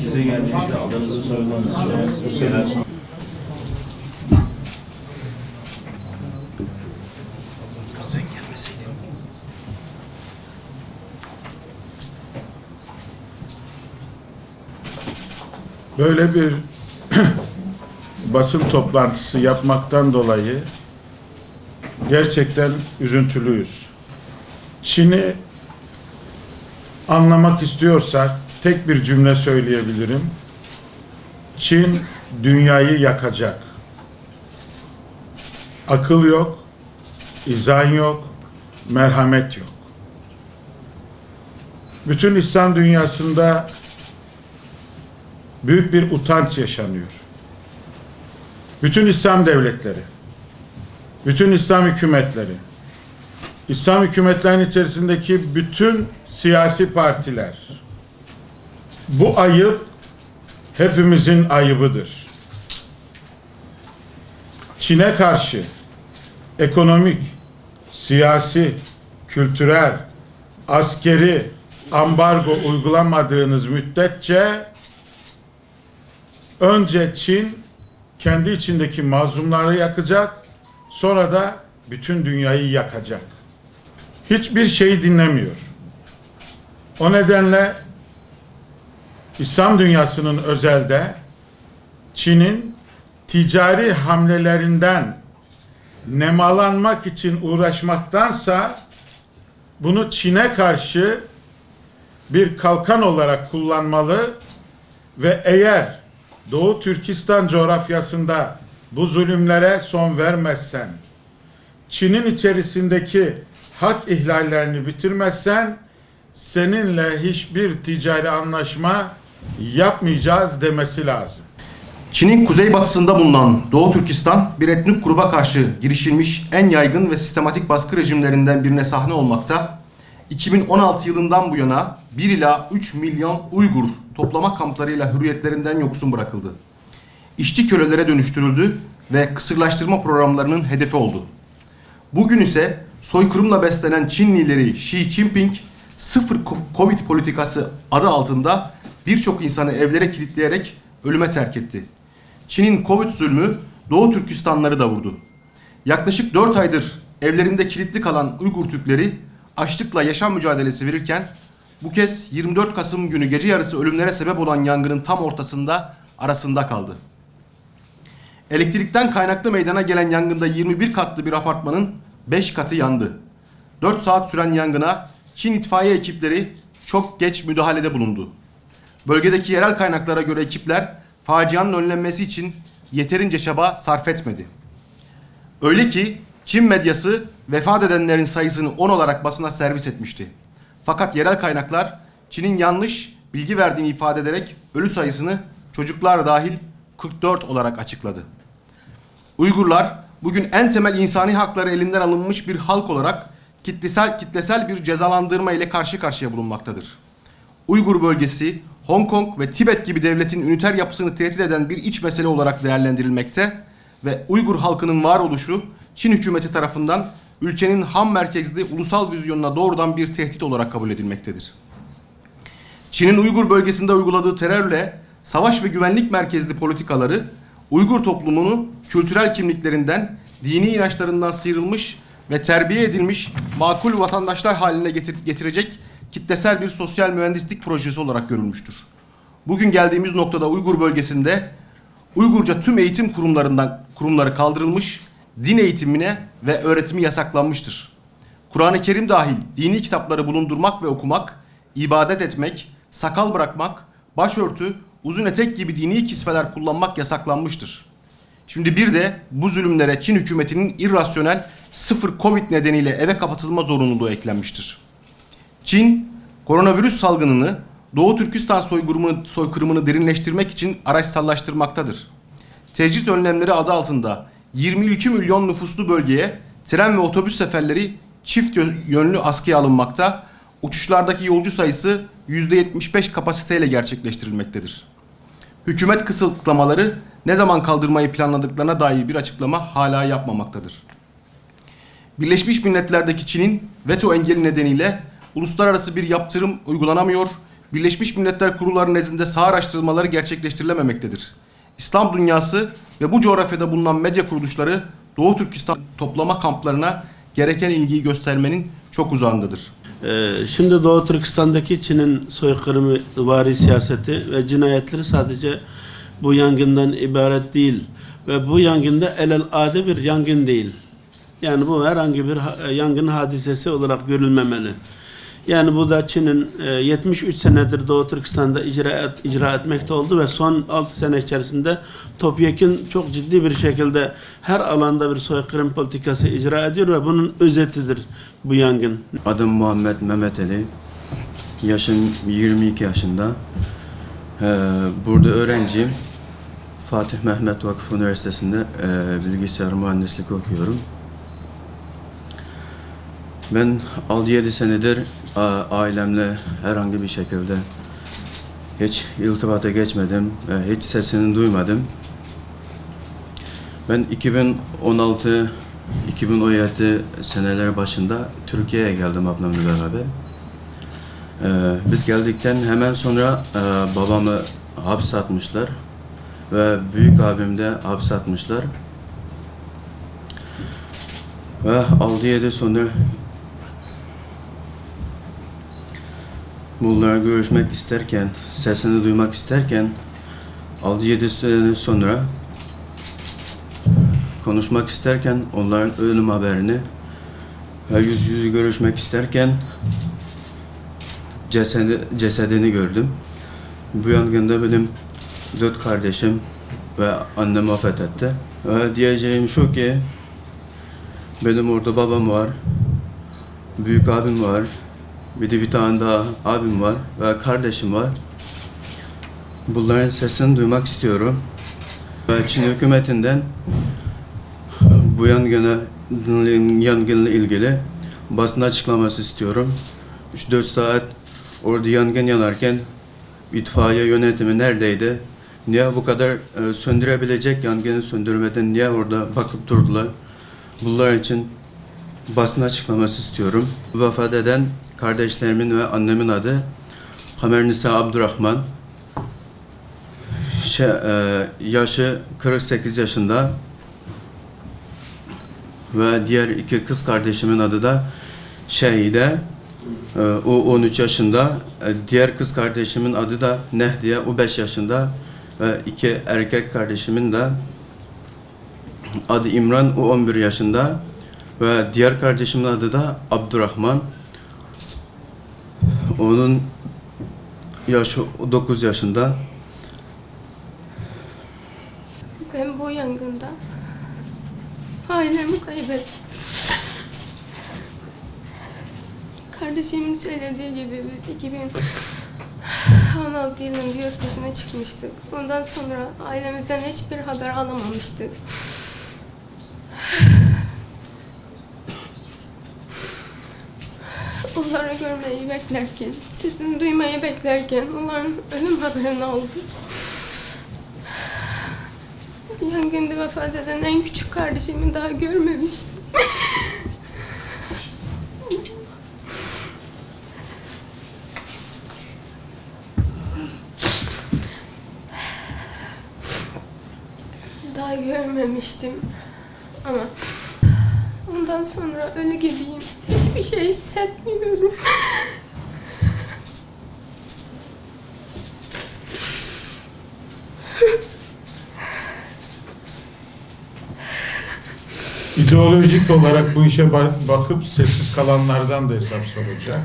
Size geldiğinizde adınızı sormanızı sen gelmeseydin. Böyle bir basın toplantısı yapmaktan dolayı gerçekten üzüntülüyüz. Çin'i anlamak istiyorsak tek bir cümle söyleyebilirim. Çin dünyayı yakacak. Akıl yok, izan yok, merhamet yok. Bütün İslam dünyasında büyük bir utanç yaşanıyor. Bütün İslam devletleri, bütün İslam hükümetleri, İslam hükümetlerinin içerisindeki bütün siyasi partiler, bu ayıp hepimizin ayıbıdır. Çin'e karşı ekonomik, siyasi, kültürel, askeri ambargo uygulamadığınız müddetçe önce Çin kendi içindeki mazlumları yakacak, sonra da bütün dünyayı yakacak. Hiçbir şeyi dinlemiyor. O nedenle İslam dünyasının özelde Çin'in ticari hamlelerinden nemalanmak için uğraşmaktansa bunu Çin'e karşı bir kalkan olarak kullanmalı ve eğer Doğu Türkistan coğrafyasında bu zulümlere son vermezsen, Çin'in içerisindeki hak ihlallerini bitirmezsen, seninle hiçbir ticari anlaşma yapmayacağız demesi lazım. Çin'in kuzeybatısında bulunan Doğu Türkistan bir etnik gruba karşı girişilmiş en yaygın ve sistematik baskı rejimlerinden birine sahne olmakta. 2016 yılından bu yana 1 ila 3 milyon Uygur toplama kamplarıyla hürriyetlerinden yoksun bırakıldı. İşçi kölelere dönüştürüldü ve kısırlaştırma programlarının hedefi oldu. Bugün ise soykırımla beslenen Çin lideri Xi Jinping, sıfır Covid politikası adı altında birçok insanı evlere kilitleyerek ölüme terk etti. Çin'in Covid zulmü Doğu Türkistanları da vurdu. Yaklaşık 4 aydır evlerinde kilitli kalan Uygur Türkleri açlıkla yaşam mücadelesi verirken bu kez 24 Kasım günü gece yarısı ölümlere sebep olan yangının tam ortasında arasında kaldı. Elektrikten kaynaklı meydana gelen yangında 21 katlı bir apartmanın 5 katı yandı. 4 saat süren yangına Çin itfaiye ekipleri çok geç müdahalede bulundu. Bölgedeki yerel kaynaklara göre ekipler facianın önlenmesi için yeterince çaba sarf etmedi. Öyle ki Çin medyası vefat edenlerin sayısını 10 olarak basına servis etmişti. Fakat yerel kaynaklar Çin'in yanlış bilgi verdiğini ifade ederek ölü sayısını çocuklar dahil 44 olarak açıkladı. Uygurlar bugün en temel insani hakları elinden alınmış bir halk olarak kitlesel bir cezalandırma ile karşı karşıya bulunmaktadır. Uygur bölgesi, Hong Kong ve Tibet gibi devletin üniter yapısını tehdit eden bir iç mesele olarak değerlendirilmekte ve Uygur halkının varoluşu Çin hükümeti tarafından ülkenin ham merkezli ulusal vizyonuna doğrudan bir tehdit olarak kabul edilmektedir. Çin'in Uygur bölgesinde uyguladığı terörle savaş ve güvenlik merkezli politikaları Uygur toplumunu kültürel kimliklerinden, dini inançlarından sıyrılmış ve terbiye edilmiş makul vatandaşlar haline getirecek kitlesel bir sosyal mühendislik projesi olarak görülmüştür. Bugün geldiğimiz noktada Uygur bölgesinde Uygurca tüm eğitim kurumları kaldırılmış, din eğitimine ve öğretimi yasaklanmıştır. Kur'an-ı Kerim dahil dini kitapları bulundurmak ve okumak, ibadet etmek, sakal bırakmak, başörtü, uzun etek gibi dini kisveler kullanmak yasaklanmıştır. Şimdi bir de bu zulümlere Çin hükümetinin irrasyonel sıfır Covid nedeniyle eve kapatılma zorunluluğu eklenmiştir. Çin, koronavirüs salgınını Doğu Türkistan soykırımını derinleştirmek için araçsallaştırmaktadır. Tecrit önlemleri adı altında 22 milyon nüfuslu bölgeye tren ve otobüs seferleri çift yönlü askıya alınmakta, uçuşlardaki yolcu sayısı %75 kapasiteyle gerçekleştirilmektedir. hükümet kısıtlamaları ne zaman kaldırmayı planladıklarına dair bir açıklama hala yapmamaktadır. Birleşmiş Milletler'deki Çin'in veto engeli nedeniyle uluslararası bir yaptırım uygulanamıyor, Birleşmiş Milletler kurulları nezdinde saha araştırmaları gerçekleştirilememektedir. İslam dünyası ve bu coğrafyada bulunan medya kuruluşları Doğu Türkistan toplama kamplarına gereken ilgiyi göstermenin çok uzağındadır. Şimdi Doğu Türkistan'daki Çin'in soykırımı vari siyaseti ve cinayetleri sadece bu yangından ibaret değil. Ve bu yangında alelade bir yangın değil. Yani bu herhangi bir yangın hadisesi olarak görülmemeli. Yani bu da Çin'in 73 senedir Doğu Türkistan'da icra etmekte oldu ve son 6 sene içerisinde topyekün çok ciddi bir şekilde her alanda bir soykırım politikası icra ediyor ve bunun özetidir bu yangın. Adım Muhammed Mehmet Ali. Yaşım 22 yaşında. Burada öğrenciyim. Fatih Mehmet Vakıf Üniversitesi'nde bilgisayar mühendisliği okuyorum. Ben 6-7 senedir ailemle herhangi bir şekilde hiç irtibata geçmedim, hiç sesini duymadım. Ben 2016-2017 seneler başında Türkiye'ye geldim ablamla beraber. Biz geldikten hemen sonra babamı hapse atmışlar ve büyük abim de hapse atmışlar. Ve 6-7 sonra bunlar görüşmek isterken, sesini duymak isterken 6-7 sene sonra konuşmak isterken onların ölüm haberini ve yüz yüze görüşmek isterken cesedini gördüm. Bu yangında benim 4 kardeşim ve annem vefat etti. Ve diyeceğim şu ki benim orada babam var, büyük abim var, bir tane daha abim var ve kardeşim var. Bunların sesini duymak istiyorum. Ve Çin hükümetinden bu yangınla ilgili basın açıklaması istiyorum. 3-4 saat orada yangın yanarken itfaiye yönetimi neredeydi? Niye bu kadar söndürebilecek yangını söndürmeden niye orada bakıp durdular? Bunlar için basın açıklaması istiyorum. Vefat eden kardeşlerimin ve annemin adı Kamernisa Abdurrahman. Yaşı 48 yaşında. Ve diğer 2 kız kardeşimin adı da Şehide. O 13 yaşında. Diğer kız kardeşimin adı da Nehdiye. O 5 yaşında. Ve 2 erkek kardeşimin de adı İmran. O 11 yaşında. Ve diğer kardeşimin adı da Abdurrahman. Onun yaşı 9 yaşında. Ben bu yangında ailemi kaybettim. Kardeşimin söylediği gibi biz 2016 yılında yurt dışına çıkmıştık. Ondan sonra ailemizden hiçbir haber alamamıştık. Onları görmeyi beklerken, sesini duymayı beklerken onların ölüm haberini aldık. Yangında vefat eden en küçük kardeşimi daha görmemiştim. Daha görmemiştim ama ondan sonra ölü gibiyim. Hiçbir şey hissetmiyorum. İdeolojik olarak bu işe bakıp sessiz kalanlardan da hesap soracak.